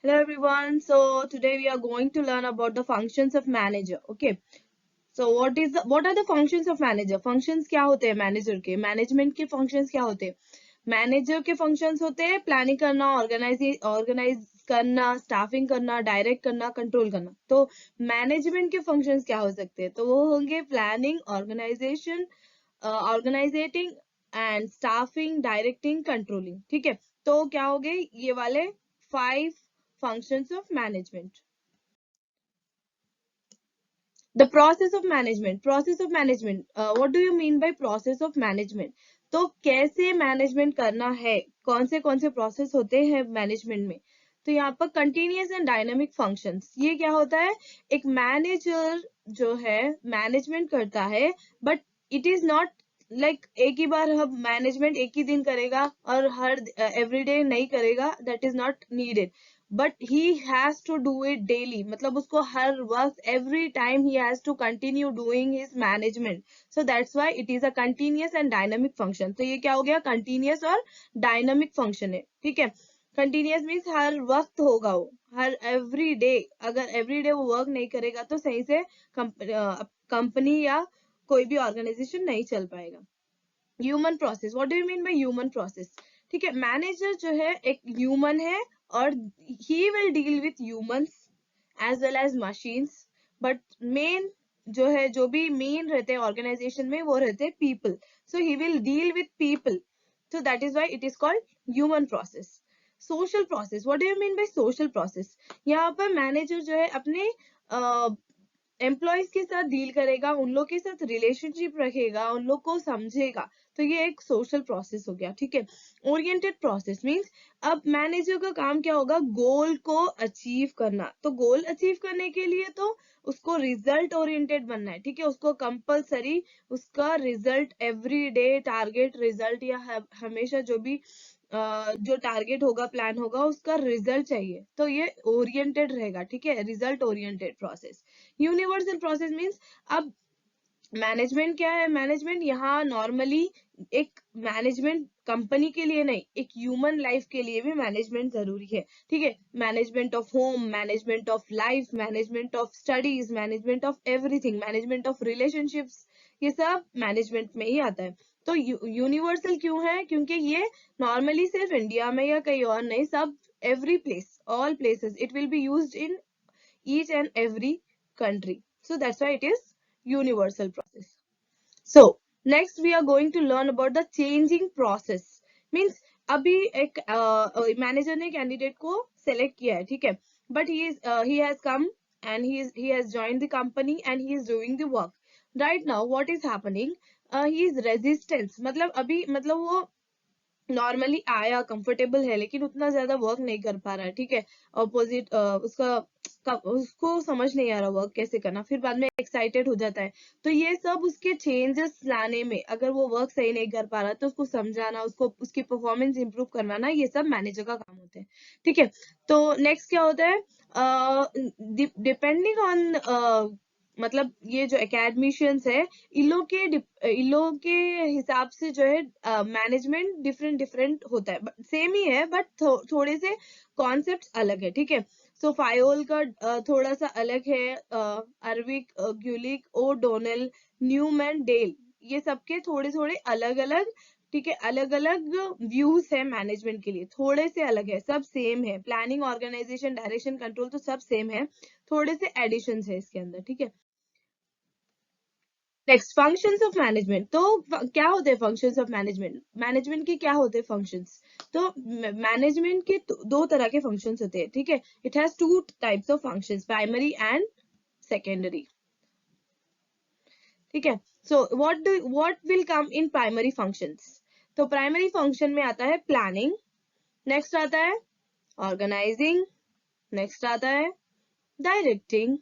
Hello everyone. So today we are going to learn about the functions of manager. Okay. So what are the functions of manager? Functions क्या होते हैं manager के? Management के functions क्या होते हैं? Manager के functions होते हैं प्लानिंग करना, ऑर्गेनाइज करना, स्टाफिंग करना, डायरेक्ट करना, कंट्रोल करना. तो मैनेजमेंट के functions क्या हो सकते हैं? तो वो होंगे planning, organisation, organising and staffing, directing, controlling. ठीक है. तो क्या हो गए ये वाले 5 functions of management. The process of management, what do you mean by process of management? तो कैसे मैनेजमेंट करना है, कौन से प्रोसेस होते हैं मैनेजमेंट में? तो यहाँ पर कंटिन्यूअस एंड डायनामिक फंक्शंस, ये क्या होता है? एक मैनेजर जो है मैनेजमेंट करता है, but it is not like एक ही बार हम मैनेजमेंट एक ही दिन करेगा और हर एवरीडे नहीं करेगा, that is not needed. But he has to do it daily, मतलब उसको हर वक्त every time he has to continue doing his management. So that's why it is a continuous and dynamic function. तो ये क्या हो गया? कंटिन्यूअस और डायनामिक फंक्शन है. ठीक है. कंटिन्यूअस मीन्स हर वक्त होगा वो, हर एवरी डे. अगर एवरी डे वो वर्क नहीं करेगा तो सही से कंपनी या कोई भी ऑर्गेनाइजेशन नहीं चल पाएगा. Human process, what do you mean by human process? ठीक है. मैनेजर जो है एक ह्यूमन है और he will deal with humans as well as machines. But main जो है, जो भी मेन रहते हैं ऑर्गेनाइजेशन में, वो रहते हैं people. So he will deal with people. So that is why it is called human process. Social process, what do you mean by social process? यहाँ पर मैनेजर जो है अपने एम्प्लॉयज के साथ डील करेगा, उन लोग के साथ रिलेशनशिप रखेगा, उन लोग को समझेगा. तो ये एक सोशल प्रोसेस हो गया. ठीक है. ओरिएंटेड प्रोसेस मींस अब मैनेजर का काम क्या होगा? गोल को अचीव करना. तो गोल अचीव करने के लिए तो उसको रिजल्ट ओरिएंटेड बनना है. ठीक है. उसको कंपलसरी उसका result every day target result या हमेशा जो भी जो टारगेट होगा, प्लान होगा, उसका रिजल्ट चाहिए. तो ये ओरिएंटेड रहेगा. ठीक है. Result oriented process. Universal process means अब मैनेजमेंट क्या है? मैनेजमेंट यहाँ नॉर्मली एक मैनेजमेंट कंपनी के लिए नहीं, एक ह्यूमन लाइफ के लिए भी मैनेजमेंट जरूरी है. ठीक है. Management of home, management of life, management of studies, management of everything, management of relationships, ये सब मैनेजमेंट में ही आता है. तो यूनिवर्सल क्यों है? क्योंकि ये नॉर्मली सिर्फ इंडिया में या कहीं और नहीं, सब every place, all places it will be used in each and every country. So that's why it is universal process. So next we are going to learn about the changing process. Means अभी एक manager ने candidate को select किया है. ठीक है. But he has come and he has joined the company and he is doing the work. Right now what is happening? He is resistance, मतलब अभी मतलब वो नॉर्मली आया, कंफर्टेबल है, लेकिन उतना ज्यादा वर्क नहीं कर पा रहा है. ठीक है. ऑपोजिट उसको समझ नहीं आ रहा वर्क कैसे करना, फिर बाद में एक्साइटेड हो जाता है. तो ये सब उसके चेंजेस लाने में, अगर वो वर्क सही नहीं कर पा रहा तो उसको समझाना, उसको उसकी परफॉर्मेंस इंप्रूव करवाना, ये सब मैनेजर का काम होता है. ठीक है. तो नेक्स्ट क्या होता है? डिपेंडिंग ऑन मतलब ये जो एकेडमिशियंस है, इन लोग के हिसाब से जो है मैनेजमेंट डिफरेंट डिफरेंट होता है. सेम ही है बट थोड़े से कॉन्सेप्ट अलग है. ठीक है. सो फायोल का थोड़ा सा अलग है. अर्विक, ग्यूलिक, ओ डोनेल, न्यूमैन, डेल, ये सबके थोड़े थोड़े अलग अलग. ठीक है. अलग अलग व्यूज है मैनेजमेंट के लिए, थोड़े से अलग है, सब सेम है. प्लानिंग, ऑर्गेनाइजेशन, डायरेक्शन, कंट्रोल तो सब सेम है, थोड़े से एडिशन है इसके अंदर. ठीक है. Next functions of management. तो क्या होते हैं फंक्शंस ऑफ मैनेजमेंट? मैनेजमेंट के क्या होते हैं फंक्शंस? तो मैनेजमेंट के दो तरह के फंक्शंस होते हैं. ठीक है. It has two types of functions, primary and secondary. ठीक है. So what will come in primary functions? तो प्राइमरी फंक्शन में आता है प्लानिंग, नेक्स्ट आता है ऑर्गेनाइजिंग, नेक्स्ट आता है directing,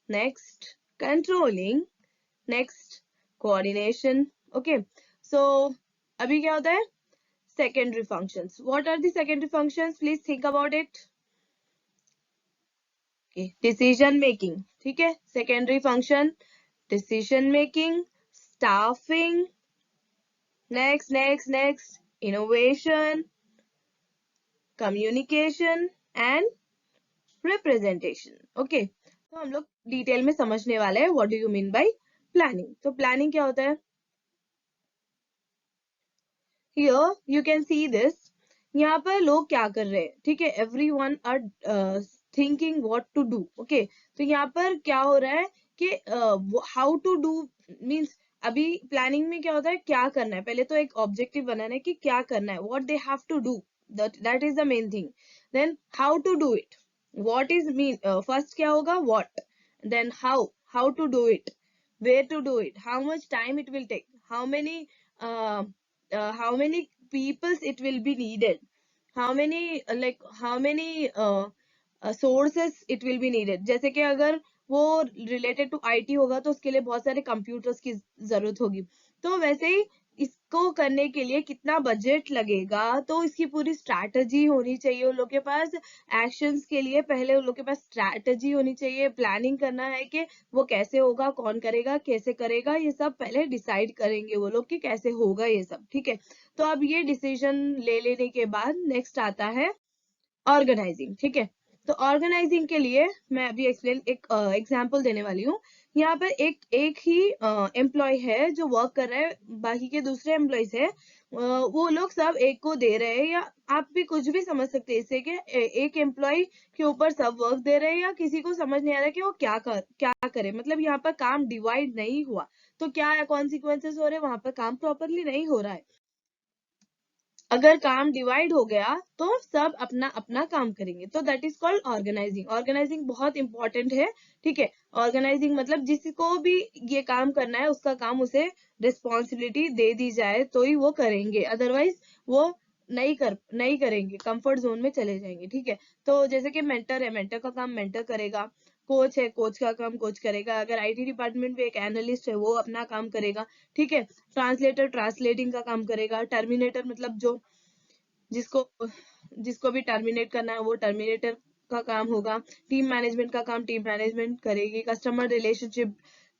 next controlling, next coordination. Okay. So अभी क्या होता है? Secondary functions. What are the secondary functions? Please think about it. Decision making. ठीक है. Secondary function decision making, staffing, next innovation, communication and representation. Okay, तो हम लोग detail में समझने वाले हैं what do you mean by planning. तो प्लानिंग क्या होता है? Here you can see this. यहाँ पर लोग क्या कर रहे हैं, ठीक है, everyone are thinking what to do. Okay, तो यहाँ पर क्या हो रहा है कि हाउ टू डू मीन्स, अभी प्लानिंग में क्या होता है, क्या करना है, पहले तो एक ऑब्जेक्टिव बनाना है कि क्या करना है, what they have to do, that is the main thing. Then how to do it, what is mean, first क्या होगा, what, then how to do it, where to do it, how much time it will take, uh, how many peoples it will be needed, how many how many sources it will be needed। जैसे कि अगर वो related to IT होगा तो उसके लिए बहुत सारे कंप्यूटर्स की जरूरत होगी। तो वैसे ही इसको करने के लिए कितना बजट लगेगा, तो इसकी पूरी स्ट्रैटेजी होनी चाहिए उन लोग के पास। एक्शंस के लिए पहले उन लोग के पास स्ट्रैटेजी होनी चाहिए, प्लानिंग करना है कि वो कैसे होगा, कौन करेगा, कैसे करेगा, ये सब पहले डिसाइड करेंगे वो लोग कि कैसे होगा ये सब, ठीक है। तो अब ये डिसीजन ले लेने के बाद नेक्स्ट आता है ऑर्गेनाइजिंग, ठीक है। तो ऑर्गेनाइजिंग के लिए मैं अभी एक एग्जांपल देने वाली हूँ। यहाँ पर एक ही एम्प्लॉय है जो वर्क कर रहा है, बाकी के दूसरे एम्प्लॉयज है, वो लोग सब एक को दे रहे हैं, या आप भी कुछ भी समझ सकते हैं इससे कि एक एम्प्लॉय के ऊपर सब वर्क दे रहे हैं, या किसी को समझ नहीं आ रहा कि वो क्या करे, मतलब यहाँ पर काम डिवाइड नहीं हुआ, तो क्या कॉन्सिक्वेंसेस हो रहे हैं, वहां पर काम प्रॉपरली नहीं हो रहा है। अगर काम डिवाइड हो गया तो सब अपना अपना काम करेंगे, तो that is called organising. Organising बहुत इंपॉर्टेंट है, ठीक है। ऑर्गेनाइजिंग मतलब जिसको भी ये काम करना है उसका काम उसे रिस्पॉन्सिबिलिटी दे दी जाए तो ही वो करेंगे, अदरवाइज वो नहीं करेंगे, कंफर्ट जोन में चले जाएंगे, ठीक है। तो जैसे कि मेंटर है, मेंटर का काम मेंटर करेगा, कोच है, कोच का काम कोच करेगा, अगर आईटी डिपार्टमेंट में एक एनालिस्ट है वो अपना काम करेगा, ठीक है। ट्रांसलेटर ट्रांसलेटिंग का काम करेगा, टर्मिनेटर मतलब जो जिसको जिसको भी टर्मिनेट करना है वो टर्मिनेटर का काम होगा। टीम मैनेजमेंट का काम टीम मैनेजमेंट करेगी। कस्टमर रिलेशनशिप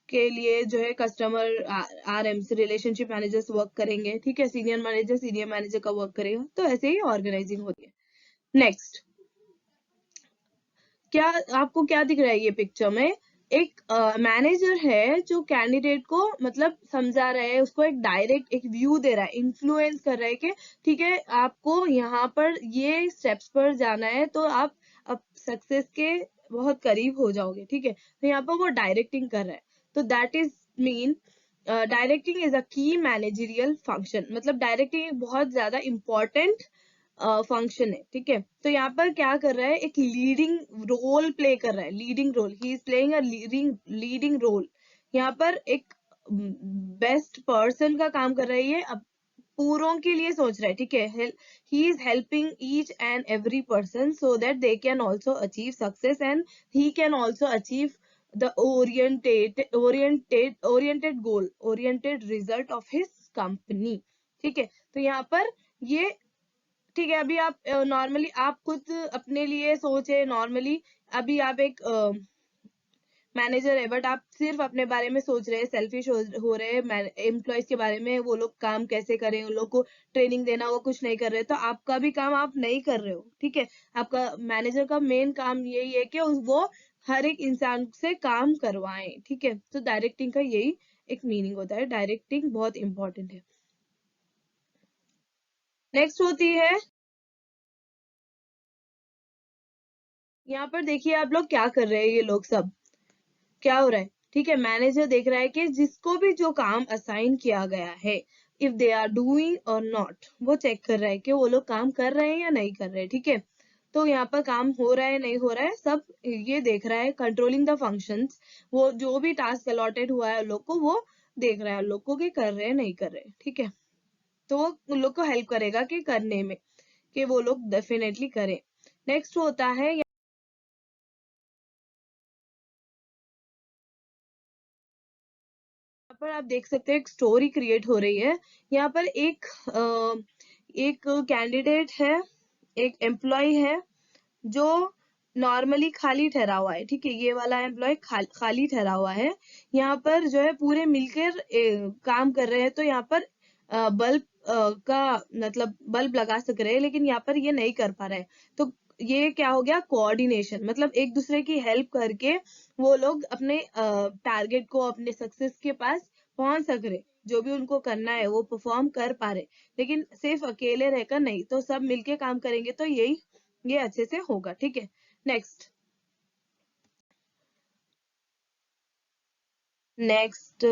के लिए जो है कस्टमर आरएम से रिलेशनशिप मैनेजर्स वर्क करेंगे, ठीक है। सीनियर मैनेजर का वर्क करेगा, तो ऐसे ही ऑर्गेनाइजिंग होती है। नेक्स्ट, क्या आपको क्या दिख रहा है ये पिक्चर में, एक मैनेजर है जो कैंडिडेट को मतलब समझा रहा है, उसको एक डायरेक्ट एक व्यू दे रहा है, इन्फ्लुएंस कर रहा है कि ठीक है आपको यहाँ पर ये स्टेप्स पर जाना है तो आप अब सक्सेस के बहुत करीब हो जाओगे, ठीक है। तो यहाँ पर वो डायरेक्टिंग कर रहा है, तो that is mean directing is a की मैनेजरियल फंक्शन, मतलब डायरेक्टिंग एक बहुत ज्यादा इंपॉर्टेंट फंक्शन है, ठीक है। तो यहाँ पर क्या कर रहा है, एक लीडिंग रोल प्ले कर रहा है, leading role, he is playing a leading role. यहाँ पर एक बेस्ट पर्सन का काम कर रहा है, ये अब पूरों के लिए सोच रहा है, ठीक है। He is helping each and every person so that they can also achieve success and he can also achieve the oriented result of his company, ठीक है। तो यहाँ पर ये, ठीक है, अभी आप नॉर्मली आप खुद अपने लिए सोचे, नॉर्मली अभी आप एक मैनेजर है बट आप सिर्फ अपने बारे में सोच रहे हैं, सेल्फिश हो रहे हैं एम्प्लॉयज के बारे में, वो लोग काम कैसे करें, उन लोग को ट्रेनिंग देना, वो कुछ नहीं कर रहे, तो आपका भी काम आप नहीं कर रहे हो, ठीक है। आपका मैनेजर का मेन काम यही है कि वो हर एक इंसान से काम करवाएं, ठीक है। तो डायरेक्टिंग का यही एक मीनिंग होता है, डायरेक्टिंग बहुत इंपॉर्टेंट है। नेक्स्ट होती है, यहाँ पर देखिए आप लोग क्या कर रहे हैं, ये लोग सब क्या हो रहा है, ठीक है। मैनेजर देख रहा है कि जिसको भी जो काम असाइन किया गया है, इफ दे आर डूइंग और नॉट, वो चेक कर रहा है कि वो लोग काम कर रहे हैं या नहीं कर रहे हैं, ठीक है। तो यहाँ पर काम हो रहा है नहीं हो रहा है सब ये देख रहा है, कंट्रोलिंग द फंक्शंस, वो जो भी टास्क अलॉटेड हुआ है उन लोग को वो देख रहा है, उन लोग को कि कर रहे हैं नहीं कर रहे, ठीक है। तो वो उन लोग को हेल्प करेगा कि करने में, कि वो लोग डेफिनेटली करें। नेक्स्ट होता है, यहाँ पर आप देख सकते हैं एक स्टोरी क्रिएट हो रही है। यहाँ पर एक कैंडिडेट है, एक एम्प्लॉय है जो नॉर्मली खाली ठहरा हुआ है, ठीक है। ये वाला एम्प्लॉय खाली ठहरा हुआ है। यहाँ पर जो है पूरे मिलकर काम कर रहे हैं, तो यहाँ पर बल्ब का मतलब बल्ब लगा सक रहे हैं, लेकिन यहाँ पर ये नहीं कर पा रहा है। तो ये क्या हो गया, कोऑर्डिनेशन, मतलब एक दूसरे की हेल्प करके वो लोग अपने टारगेट को, अपने सक्सेस के पास पहुंच सक रहे, जो भी उनको करना है वो परफॉर्म कर पा रहे। लेकिन सिर्फ अकेले रहकर नहीं, तो सब मिलके काम करेंगे तो ये अच्छे से होगा। ठीक है, नेक्स्ट। नेक्स्ट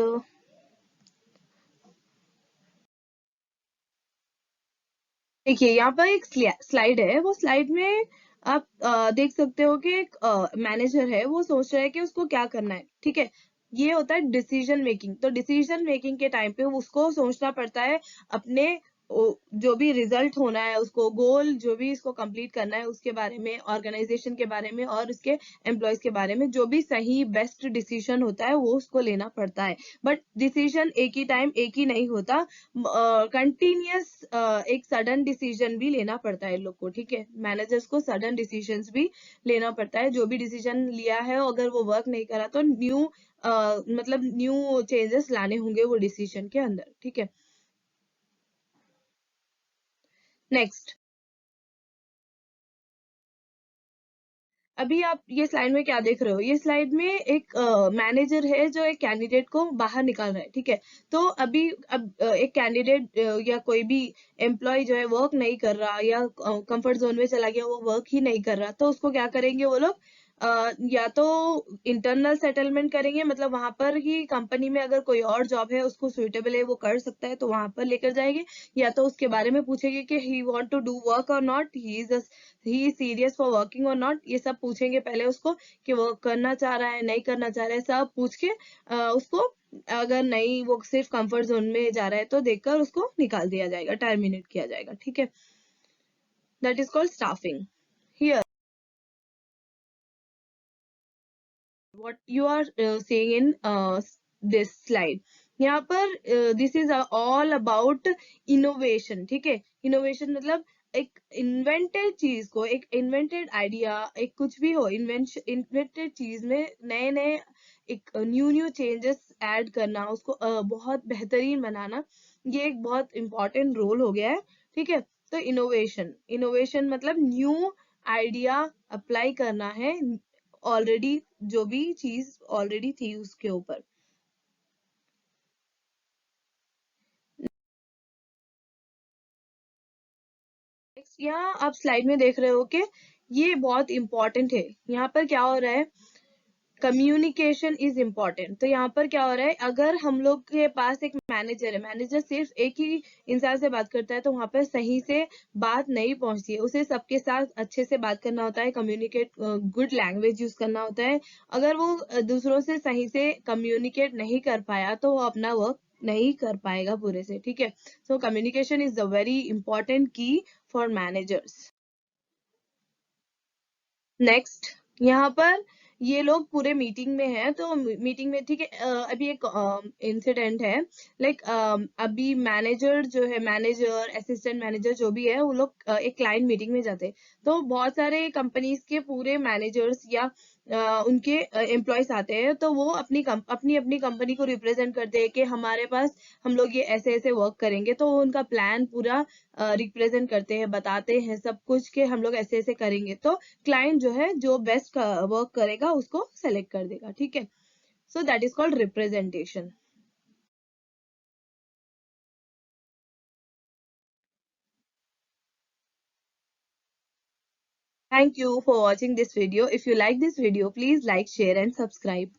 देखिए, यहाँ पर एक स्लाइड है, वो स्लाइड में आप देख सकते हो कि एक मैनेजर है, वो सोच रहा है कि उसको क्या करना है। ठीक है, ये होता है डिसीजन मेकिंग। तो डिसीजन मेकिंग के टाइम पे उसको सोचना पड़ता है अपने जो भी रिजल्ट होना है, उसको गोल जो भी इसको कंप्लीट करना है उसके बारे में, ऑर्गेनाइजेशन के बारे में और उसके एम्प्लॉयज के बारे में, जो भी सही बेस्ट डिसीजन होता है वो उसको लेना पड़ता है। बट डिसीजन एक ही टाइम एक ही नहीं होता, कंटिन्यूअस एक सडन डिसीजन भी लेना पड़ता है लोग को। ठीक है, मैनेजर्स को सडन डिसीजंस भी लेना पड़ता है। जो भी डिसीजन लिया है अगर वो वर्क नहीं करा तो मतलब न्यू चेंजेस लाने होंगे वो डिसीजन के अंदर। ठीक है, नेक्स्ट। अभी आप ये स्लाइड में क्या देख रहे हो, ये स्लाइड में एक मैनेजर है जो एक कैंडिडेट को बाहर निकाल रहा है। ठीक है, तो अभी एक कैंडिडेट या कोई भी एम्प्लॉय जो है वर्क नहीं कर रहा या कंफर्ट जोन में चला गया, वो वर्क ही नहीं कर रहा, तो उसको क्या करेंगे वो लोग, या तो इंटरनल सेटलमेंट करेंगे, मतलब वहां पर ही कंपनी में अगर कोई और जॉब है उसको सुइटेबल है वो कर सकता है तो वहां पर लेकर जाएंगे, या तो उसके बारे में पूछेंगे कि he want to do work और not, he serious for working और नॉट, ये सब पूछेंगे पहले उसको कि वो करना चाह रहा है नहीं करना चाह रहा है, सब पूछ के उसको, अगर नहीं वो सिर्फ कंफर्ट जोन में जा रहा है तो देखकर उसको निकाल दिया जाएगा, टर्मिनेट किया जाएगा। ठीक है, that is called staffing. Here what you are seeing in this slide, यहाँ पर this is all about innovation. ठीक है, इनोवेशन मतलब एक इन्वेंटेड चीज को, एक इन्वेंटेड आइडिया, एक कुछ भी हो, इन्वेंटेड चीज में नए नए एक न्यू न्यू चेंजेस ऐड करना, उसको बहुत बेहतरीन बनाना, ये एक बहुत इंपॉर्टेंट रोल हो गया है। ठीक है, तो इनोवेशन, इनोवेशन मतलब न्यू आइडिया अप्लाई करना है ऑलरेडी, जो भी चीज ऑलरेडी थी उसके ऊपर। यहाँ आप स्लाइड में देख रहे हो कि ये बहुत इंपॉर्टेंट है। यहाँ पर क्या हो रहा है, कम्युनिकेशन इज इम्पोर्टेंट। तो यहाँ पर क्या हो रहा है, अगर हम लोग के पास एक मैनेजर है, मैनेजर सिर्फ एक ही इंसान से बात करता है तो वहां पर सही से बात नहीं पहुंचती है, उसे सबके साथ अच्छे से बात करना होता है, कम्युनिकेट, गुड लैंग्वेज यूज करना होता है। अगर वो दूसरों से सही से कम्युनिकेट नहीं कर पाया तो वो अपना वर्क नहीं कर पाएगा पूरे से। ठीक है, so communication is the very important की फॉर मैनेजर्स। नेक्स्ट, यहाँ पर ये लोग पूरे मीटिंग में हैं, तो मीटिंग में, ठीक है, अभी एक इंसिडेंट है, लाइक अभी मैनेजर जो है, मैनेजर असिस्टेंट मैनेजर जो भी है, वो लोग एक क्लाइंट मीटिंग में जाते हैं। तो बहुत सारे कंपनीज के पूरे मैनेजर्स या उनके एम्प्लॉयज आते हैं, तो वो अपनी अपनी कंपनी को रिप्रेजेंट करते हैं कि हमारे पास हम लोग ये ऐसे ऐसे वर्क करेंगे, तो वो उनका प्लान पूरा रिप्रेजेंट करते हैं, बताते हैं सब कुछ कि हम लोग ऐसे ऐसे करेंगे, तो क्लाइंट जो है जो बेस्ट वर्क करेगा उसको सेलेक्ट कर देगा। ठीक है, so that is called representation. Thank you for watching this video. If you like this video, please like, share and subscribe.